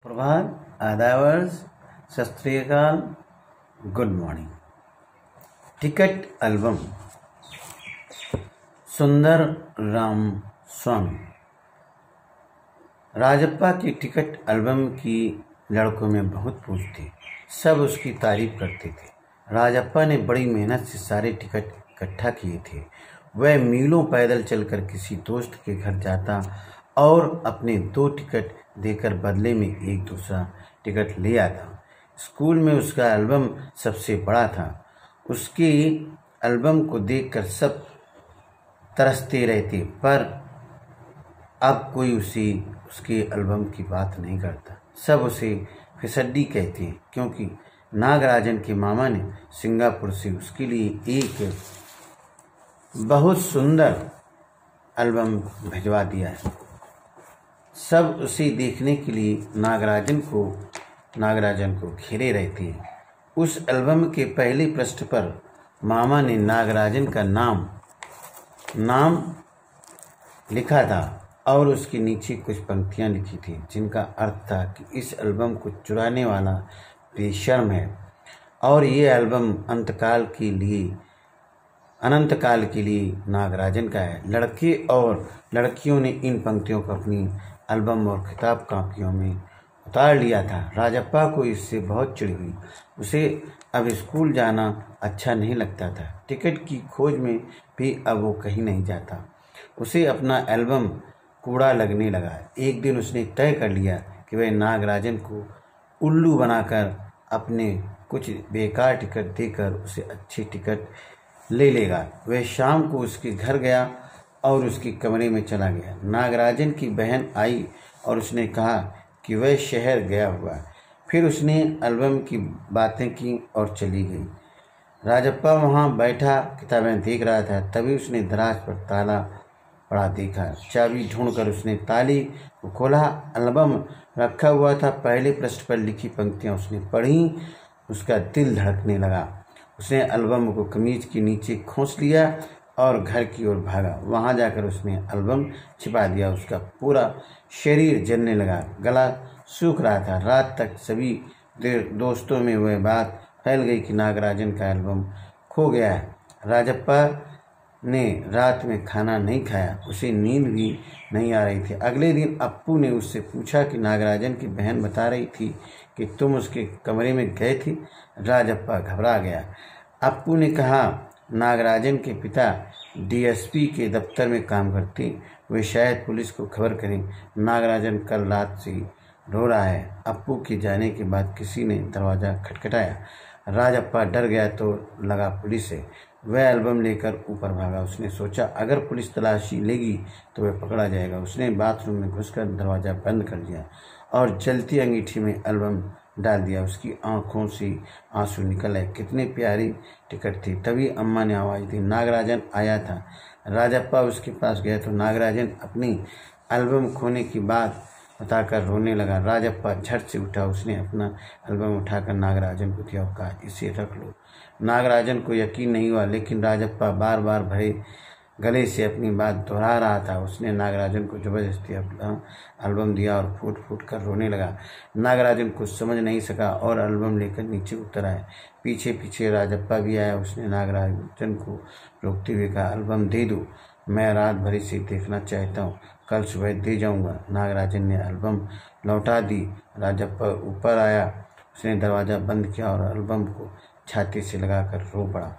प्रभात, आदावर्ष, सत श्री अकाल, good morning. Ticket album सुंदर राम स्वामी। राजप्पा की टिकट एल्बम की लड़कों में बहुत पूछ थी। सब उसकी तारीफ करते थे। राजप्पा ने बड़ी मेहनत से सारे टिकट इकट्ठा किए थे। वह मीलों पैदल चलकर किसी दोस्त के घर जाता और अपने 2 टिकट देकर बदले में एक दूसरा टिकट ले आता। स्कूल में उसका एल्बम सबसे बड़ा था। उसके एल्बम को देखकर सब तरसते रहते, पर अब कोई उसके एल्बम की बात नहीं करता। सब उसे फिसड्डी कहते हैं, क्योंकि नागराजन के मामा ने सिंगापुर से उसके लिए एक बहुत सुंदर एल्बम भिजवा दिया है। सब उसे देखने के लिए नागराजन को घेरे रहते हैं। उस एल्बम के पहले पृष्ठ पर मामा ने नागराजन का नाम लिखा था और उसके नीचे कुछ पंक्तियां लिखी थी, जिनका अर्थ था कि इस एल्बम को चुराने वाला बेशर्म है और ये एल्बम अनंत काल के लिए नागराजन का है। लड़के और लड़कियों ने इन पंक्तियों को अपनी एल्बम और किताब कापियों में उतार लिया था। राजप्पा को इससे बहुत चिढ़ हुई। उसे अब स्कूल जाना अच्छा नहीं लगता था। टिकट की खोज में भी अब वो कहीं नहीं जाता। उसे अपना एल्बम कूड़ा लगने लगा। एक दिन उसने तय कर लिया कि वह नागराजन को उल्लू बनाकर अपने कुछ बेकार टिकट देकर उसे अच्छी टिकट ले लेगा। वह शाम को उसके घर गया और उसके कमरे में चला गया। नागराजन की बहन आई और उसने कहा कि वह शहर गया हुआ। फिर उसने एल्बम की बातें की और चली गई। राजप्पा वहाँ बैठा किताबें देख रहा था। तभी उसने दराज पर ताला पड़ा देखा। चाबी ढूंढकर उसने ताले को खोला। एल्बम रखा हुआ था। पहले पृष्ठ पर लिखी पंक्तियाँ उसने पढ़ी। उसका दिल धड़कने लगा। उसने एल्बम को कमीज के नीचे खोस लिया और घर की ओर भागा। वहां जाकर उसने एल्बम छिपा दिया। उसका पूरा शरीर जलने लगा। गला सूख रहा था। रात तक सभी दोस्तों में वह बात फैल गई कि नागराजन का एल्बम खो गया है। राजप्पा ने रात में खाना नहीं खाया। उसे नींद भी नहीं आ रही थी। अगले दिन अप्पू ने उससे पूछा कि नागराजन की बहन बता रही थी कि तुम उसके कमरे में गए थे। राजप्पा घबरा गया। अप्पू ने कहा, नागराजन के पिता डीएसपी के दफ्तर में काम करते, वे शायद पुलिस को खबर करें। नागराजन कल रात से रो रहा है। अप्पू के जाने के बाद किसी ने दरवाज़ा खटखटाया। राजप्पा डर गया तो लगा पुलिस है। वह एल्बम लेकर ऊपर भागा। उसने सोचा अगर पुलिस तलाशी लेगी तो वह पकड़ा जाएगा। उसने बाथरूम में घुसकर दरवाज़ा बंद कर दिया और जलती अंगीठी में एल्बम डाल दिया। उसकी आंखों से आंसू निकल आए। कितनी प्यारी टिकट थी। तभी अम्मा ने आवाज़ दी, नागराजन आया था। राजप्पा उसके पास गया तो नागराजन अपनी एल्बम खोने की बात बताकर रोने लगा। राजप्पा झट से उठा। उसने अपना एल्बम उठाकर नागराजन को दिया और कहा, इसे रख लो। नागराजन को यकीन नहीं हुआ, लेकिन राजप्पा बार बार भरे गले से अपनी बात दोहरा रहा था। उसने नागराजन को जबरदस्ती अपना एल्बम दिया और फूट फूट कर रोने लगा। नागराजन कुछ समझ नहीं सका और एल्बम लेकर नीचे उतर आया। पीछे पीछे राजप्पा भी आया। उसने नागराजन को रोकते हुए कहा, एल्बम दे दो, मैं रात भर इसे देखना चाहता हूँ, कल सुबह दे जाऊँगा। नागराजन ने एल्बम लौटा दी। राजप्पा ऊपर आया। उसने दरवाज़ा बंद किया और एल्बम को छाती से लगाकर रो पड़ा।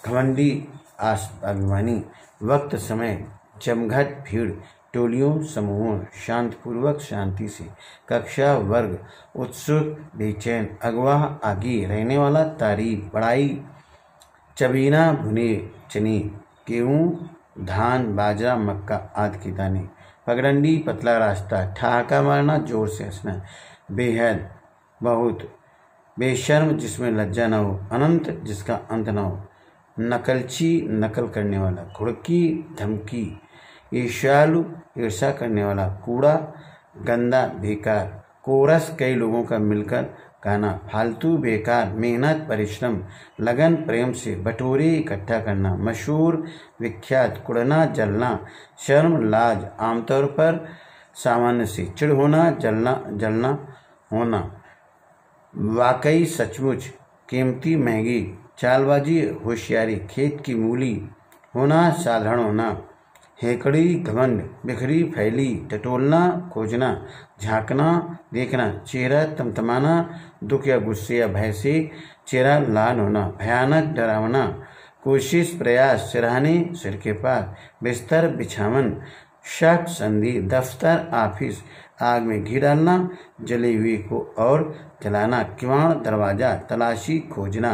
घमंडी अभिमानी, वक्त समय, जमघट भीड़, टोलियों समूहों, शांतिपूर्वक शांति से, कक्षा वर्ग, उत्सुक बेचैन, अगवा आगे रहने वाला, तारीफ बड़ाई, चबीना भुने चने, गेहूँ, धान, बाजरा, मक्का आदि के दाने, पगडंडी पतला रास्ता, ठहाका मारना, जोर से हंसना, बेहद, बहुत, बेशर्म जिसमें लज्जा न हो, अनंत जिसका अंत न हो, नकलची नकल करने वाला, घुड़की धमकी, ईर्ष्यालु ईर्षा करने वाला, कूड़ा गंदा बेकार, कोरस कई लोगों का मिलकर गाना, फालतू बेकार, मेहनत परिश्रम, लगन प्रेम से, बटोरे इकट्ठा करना, मशहूर विख्यात, कुड़ना जलना, शर्म लाज, आमतौर पर सामान्य से, चिढ़ होना, जलना होना वाकई सचमुच कीमती महंगी, चालबाजी होशियारी, खेत की मूली होना साधारण होना, हेकड़ी घमंड, बिखरी फैली, टटोलना खोजना, झांकना देखना, चेहरा तमतमाना, दुख या गुस्से या भय से चेहरा लाल होना, भयानक डरावना, कोशिश प्रयास, सिरहाने सिर के पास, बिस्तर बिछावन, शक संधि, दफ्तर ऑफिस, आग में घी डालना, जली हुई को और जलाना, किवाड़ दरवाजा, तलाशी खोजना,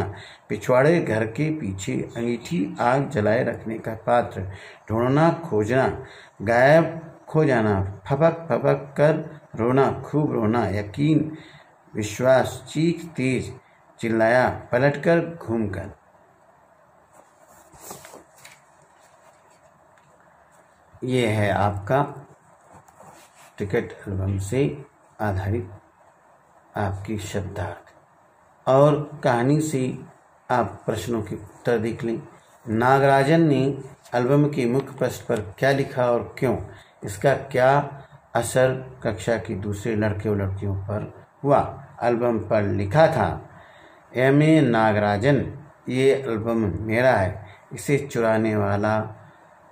पिछवाड़े घर के पीछे, अंगीठी आग जलाए रखने का पात्र, ढूंढना खोजना, गायब खो जाना, फपक फपक कर रोना, खूब रोना, यकीन विश्वास, चीख तेज, चिल्लाया, पलटकर घूमकर। ये है आपका टिकट एल्बम से आधारित आपकी शब्दार्थ और कहानी से आप प्रश्नों के उत्तर देख लें। नागराजन ने एल्बम के मुख्य पृष्ठ पर क्या लिखा और क्यों? इसका क्या असर कक्षा के दूसरे लड़के और लड़कियों पर हुआ? एल्बम पर लिखा था M.A. नागराजन, ये एल्बम मेरा है, इसे चुराने वाला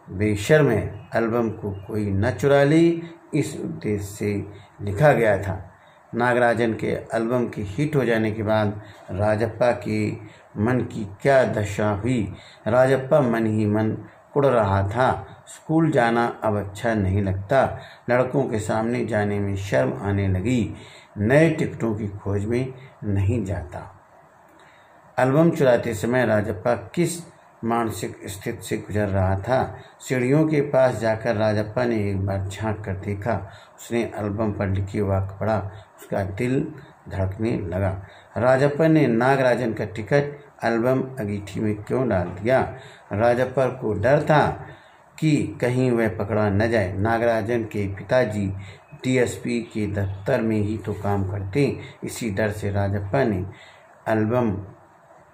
बेशर्म है, एल्बम को कोई न चुरा ले, इस उद्देश्य से लिखा गया था। नागराजन के एल्बम के हिट हो जाने के बाद राजप्पा के मन की क्या दशा हुई। राजप्पा मन ही मन कुढ़ रहा था। स्कूल जाना अब अच्छा नहीं लगता, लड़कों के सामने जाने में शर्म आने लगी, नए टिकटों की खोज में नहीं जाता। एल्बम चुराते समय राजप्पा किस मानसिक स्थिति से गुजर रहा था? सीढ़ियों के पास जाकर राजप्पा ने एक बार झांक कर देखा। उसने एल्बम पर लिखी वाक्य पढ़ा, उसका दिल धड़कने लगा। राजप्पा ने नागराजन का टिकट एल्बम अंगीठी में क्यों डाल दिया? राजप्पा को डर था कि कहीं वह पकड़ा न जाए। नागराजन के पिताजी DSP के दफ्तर में ही तो काम करते, इसी डर से राजप्पा ने एल्बम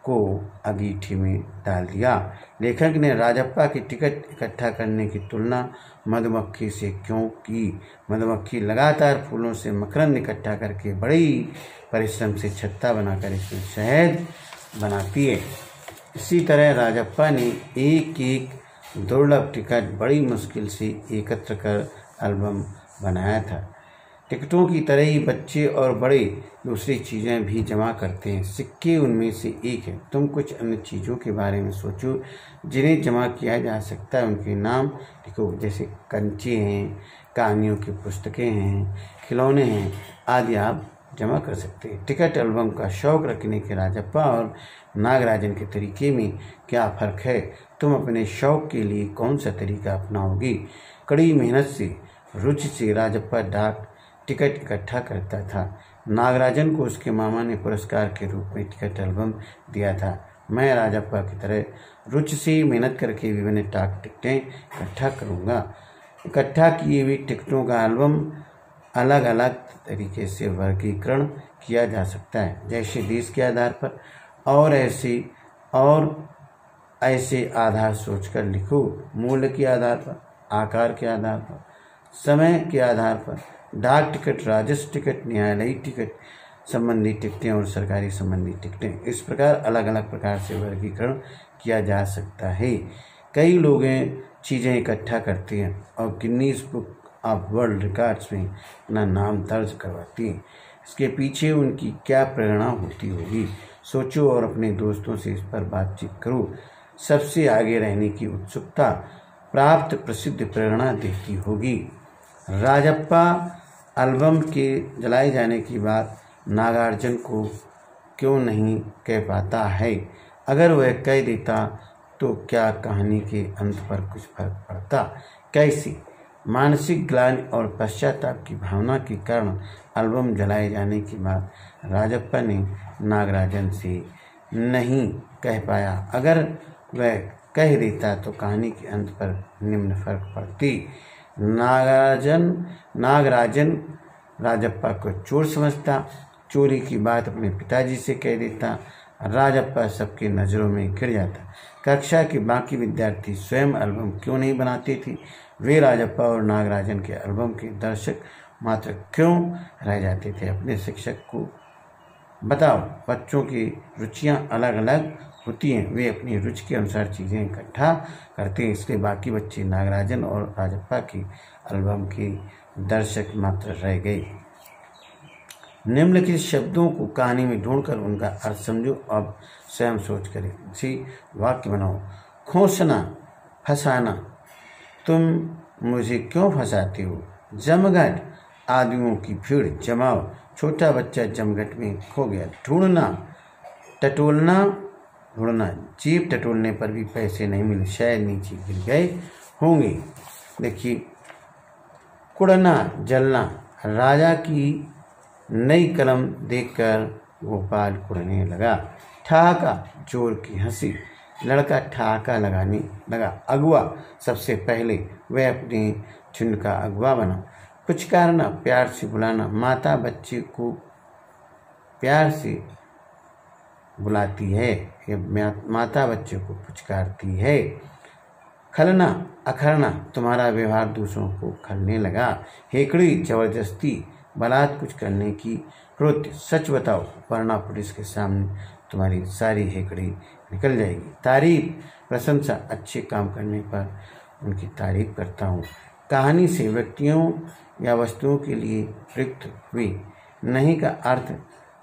को अंगीठी में डाल दिया। लेखक ने राजप्पा की टिकट इकट्ठा करने की तुलना मधुमक्खी से क्यों की? मधुमक्खी लगातार फूलों से मकरंद इकट्ठा करके बड़ी परिश्रम से छत्ता बनाकर इसमें शहद बनाती है। इसी तरह राजप्पा ने एक एक दुर्लभ टिकट बड़ी मुश्किल से एकत्र कर एल्बम बनाया था। टिकटों की तरह ही बच्चे और बड़े दूसरी चीज़ें भी जमा करते हैं, सिक्के उनमें से एक है। तुम कुछ अन्य चीज़ों के बारे में सोचो जिन्हें जमा किया जा सकता है, उनके नाम लिखो, जैसे कंचे हैं, कहानियों की पुस्तकें हैं, खिलौने हैं आदि आप जमा कर सकते हैं। टिकट एल्बम का शौक रखने के राजप्पा और नागराजन के तरीके में क्या फ़र्क है? तुम अपने शौक के लिए कौन सा तरीका अपनाओगी? कड़ी मेहनत से, रुचि से राजप्पा डाक टिकट इकट्ठा करता था। नागराजन को उसके मामा ने पुरस्कार के रूप में टिकट एल्बम दिया था। मैं राजप्पा की तरह रुचि से मेहनत करके विभिन्न डाक टिकटें इकट्ठा करूँगा। इकट्ठा किए हुए टिकटों का एल्बम अलग अलग तरीके से वर्गीकरण किया जा सकता है, जैसे देश के आधार पर और ऐसे आधार सोचकर लिखो, मूल्य के आधार पर, आकार के आधार पर, समय के आधार पर। डाक टिकट, राजस्व टिकट, न्यायालयी टिकट, संबंधी टिकटें और सरकारी संबंधी टिकटें, इस प्रकार अलग अलग प्रकार से वर्गीकरण किया जा सकता है। कई लोग चीज़ें इकट्ठा करते हैं और Guinness book of world records में अपना नाम दर्ज करवाती हैं। इसके पीछे उनकी क्या प्रेरणा होती होगी? सोचो और अपने दोस्तों से इस पर बातचीत करो। सबसे आगे रहने की उत्सुकता प्राप्त प्रसिद्ध प्रेरणा देती होगी। राजप्पा एल्बम के जलाए जाने की बात नागार्जुन को क्यों नहीं कह पाता है? अगर वह कह देता तो क्या कहानी के अंत पर कुछ फर्क पड़ता? कैसे? मानसिक ग्लानि और पश्चाताप की भावना के कारण एल्बम जलाए जाने की बात राजप्पा ने नागराजन से नहीं कह पाया। अगर वह कह देता तो कहानी के अंत पर निम्न फर्क पड़ती। नागराजन राजप्पा को चोर समझता, चोरी की बात अपने पिताजी से कह देता, राजप्पा सबकी नज़रों में गिर जाता। कक्षा के बाकी विद्यार्थी स्वयं एल्बम क्यों नहीं बनाते थे? वे राजप्पा और नागराजन के एल्बम के दर्शक मात्र क्यों रह जाते थे। अपने शिक्षक को बताओ। बच्चों की रुचियां अलग अलग होती हैं, वे अपनी रुचि के अनुसार चीज़ें इकट्ठा करते हैं, इसलिए बाकी बच्चे नागराजन और राजप्पा की एल्बम के दर्शक मात्र रह गए। निम्नलिखित शब्दों को कहानी में ढूंढकर उनका अर्थ समझो। अब स्वयं सोच कर इसी वाक्य बनाओ। खोसना, फंसाना, तुम मुझे क्यों फंसाते हो। जमघट, आदमियों की भीड़, जमाव, छोटा बच्चा जमघट में खो गया। ढूंढना, टटोलना, ढूंढना, जेब टटोलने पर भी पैसे नहीं मिले, शायद नीचे गिर गए होंगे। देखिए, कुड़ना, जलना, राजा की नई कलम देखकर गोपाल कुड़ने लगा। ठहाका, जोर की हंसी, लड़का ठहाका लगाने लगा। अगुआ, सबसे पहले वह अपने झुंड का अगुआ बना। पुचकारना, प्यार से बुलाना, माता बच्चे को प्यार से बुलाती है या माता बच्चे को पुचकारती है। खलना, अखरना, तुम्हारा व्यवहार दूसरों को खलने लगा। हेकड़ी, जबरदस्ती, बलात् कुछ करने की प्रवृत्ति। सच बताओ, वरना पुलिस के सामने तुम्हारी सारी हेकड़ी निकल जाएगी। तारीफ, प्रशंसा, अच्छे काम करने पर उनकी तारीफ करता हूँ। कहानी से व्यक्तियों या वस्तुओं के लिए प्रयुक्त हुई नहीं का अर्थ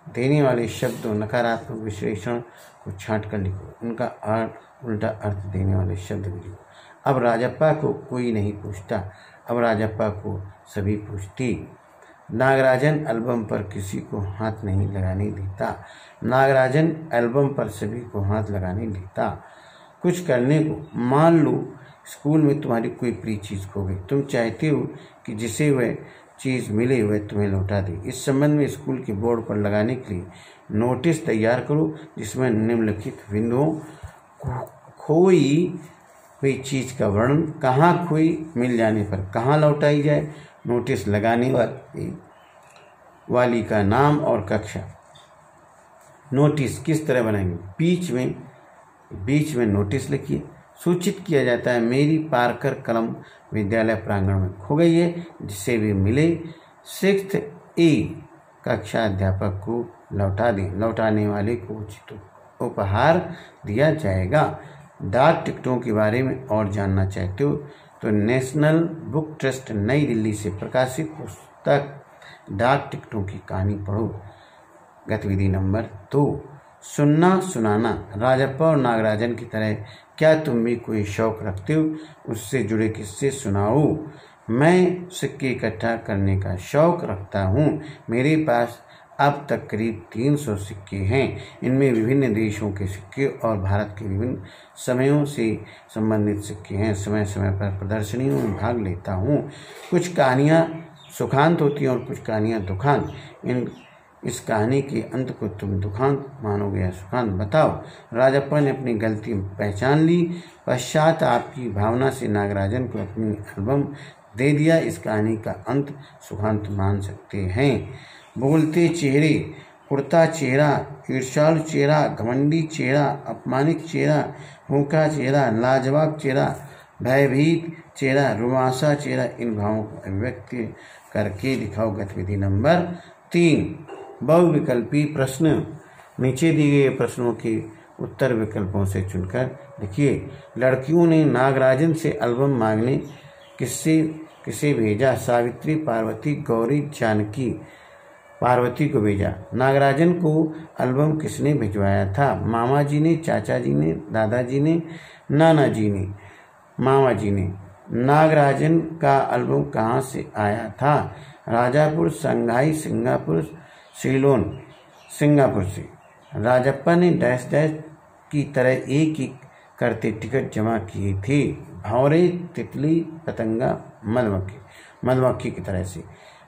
देने वाले शब्दों नकारात्मक विश्लेषण को छांट कर लिखो। उनका उल्टा अर्थ देने वाले शब्द भी लिखो। अब राजप्पा को कोई नहीं पूछता, अब राजप्पा को सभी पूछती। नागराजन एल्बम पर किसी को हाथ नहीं लगाने देता। नागराजन एल्बम पर सभी को हाथ लगाने देता। कुछ करने को, मान लो स्कूल में तुम्हारी कोई प्रिय चीज़ खो गई, तुम चाहते हो कि जिसे वह चीज़ मिले वह तुम्हें लौटा दे। इस संबंध में स्कूल के बोर्ड पर लगाने के लिए नोटिस तैयार करो, जिसमें निम्नलिखित बिंदुओं खोई हुई चीज़ का वर्णन, कहाँ खोई, मिल जाने पर कहाँ लौटाई जाए, नोटिस लगाने वाली का नाम और कक्षा। नोटिस किस तरह बनाएंगे। बीच में नोटिस लिखिए। सूचित किया जाता है, मेरी पार्कर कलम विद्यालय प्रांगण में खो गई है, जिसे भी मिले 6th A कक्षा अध्यापक को लौटा दें। लौटाने वाले को उचित उपहार दिया जाएगा। डाक टिकटों के बारे में और जानना चाहते हो तो नेशनल बुक ट्रस्ट नई दिल्ली से प्रकाशित पुस्तक डाक टिकटों की कहानी पढ़ो। गतिविधि नंबर 2, सुनना सुनाना। राजप्पा और नागराजन की तरह क्या तुम भी कोई शौक रखते हो, उससे जुड़े किस्से सुनाओ। मैं सिक्के इकट्ठा करने का शौक रखता हूँ। मेरे पास अब तक करीब 300 सिक्के हैं। इनमें विभिन्न देशों के सिक्के और भारत के विभिन्न समयों से संबंधित सिक्के हैं। समय समय पर प्रदर्शनियों में भाग लेता हूँ। कुछ कहानियाँ सुखांत होती हैं और कुछ कहानियाँ दुखांत। इस कहानी के अंत को तुम दुखांत मानोगे या सुखांत, बताओ। राजप्पा ने अपनी गलती पहचान ली। पश्चात आपकी भावना से नागराजन को अपनी एल्बम दे दिया। इस कहानी का अंत सुखांत मान सकते हैं। बोलते चेहरे, कुर्ता चेहरा, ईर्ष्यालु चेहरा, घमंडी चेहरा, अपमानित चेहरा, भूखा चेहरा, लाजवाब चेहरा, भयभीत चेहरा, रुआंसा चेहरा। इन भावों को अभिव्यक्त करके दिखाओ। गतिविधि नंबर 3, बहुविकल्पी प्रश्न। नीचे दिए गए प्रश्नों के उत्तर विकल्पों से चुनकर लिखिए। लड़कियों ने नागराजन से एल्बम मांगने किसे भेजा। सावित्री, पार्वती, गौरी, जानकी। पार्वती को भेजा। नागराजन को एल्बम किसने भिजवाया था। मामा जी ने, चाचा जी ने, दादाजी ने, नाना जी ने। मामा जी ने। नागराजन का एल्बम कहाँ से आया था। राजापुर, संघाई, सिंगापुर, सीलोन। सिंगापुर से। राजप्पा ने डैश डैश की तरह एक एक करते टिकट जमा किए थे। भंवरे, तितली, पतंगा, मधुमक्खी की तरह से।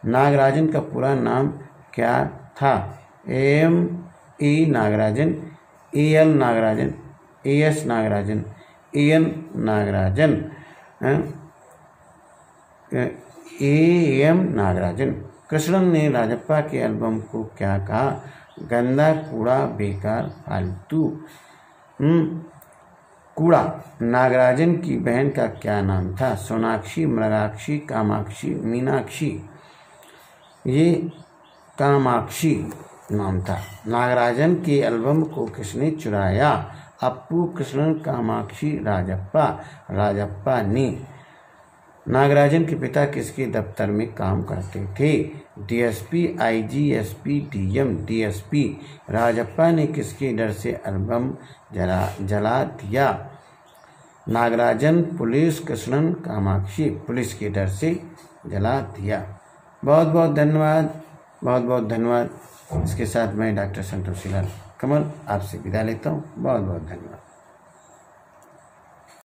नागराजन का पूरा नाम क्या था। A.M.E. Nagarajan, A.L. Nagarajan, A.S. Nagarajan, A.N. Nagarajan, A.M. Nagarajan. Krishnan ने राजप्पा के एल्बम को क्या कहा। गंदा, कूड़ा, बेकार, फालतू। कूड़ा। नागराजन की बहन का क्या नाम था। सोनाक्षी, मृगाक्षी, कामाक्षी, मीनाक्षी। ये कामाक्षी नाम था। नागराजन के एल्बम को किसने चुराया? अप्पू कृष्णन, कामाक्षी, राजप्पा ने। नागराजन के पिता किसके दफ्तर में काम करते थे? DSP, IG, SP, DM, DSP. Rajappa ने किसके डर से एल्बम जला दिया? नागराजन, पुलिस, कृष्णन, कामाक्षी। पुलिस के डर से जला दिया। बहुत बहुत धन्यवाद, बहुत बहुत धन्यवाद। इसके साथ मैं डॉक्टर संतोषीलाल कमल आपसे विदा लेता हूँ। बहुत बहुत धन्यवाद।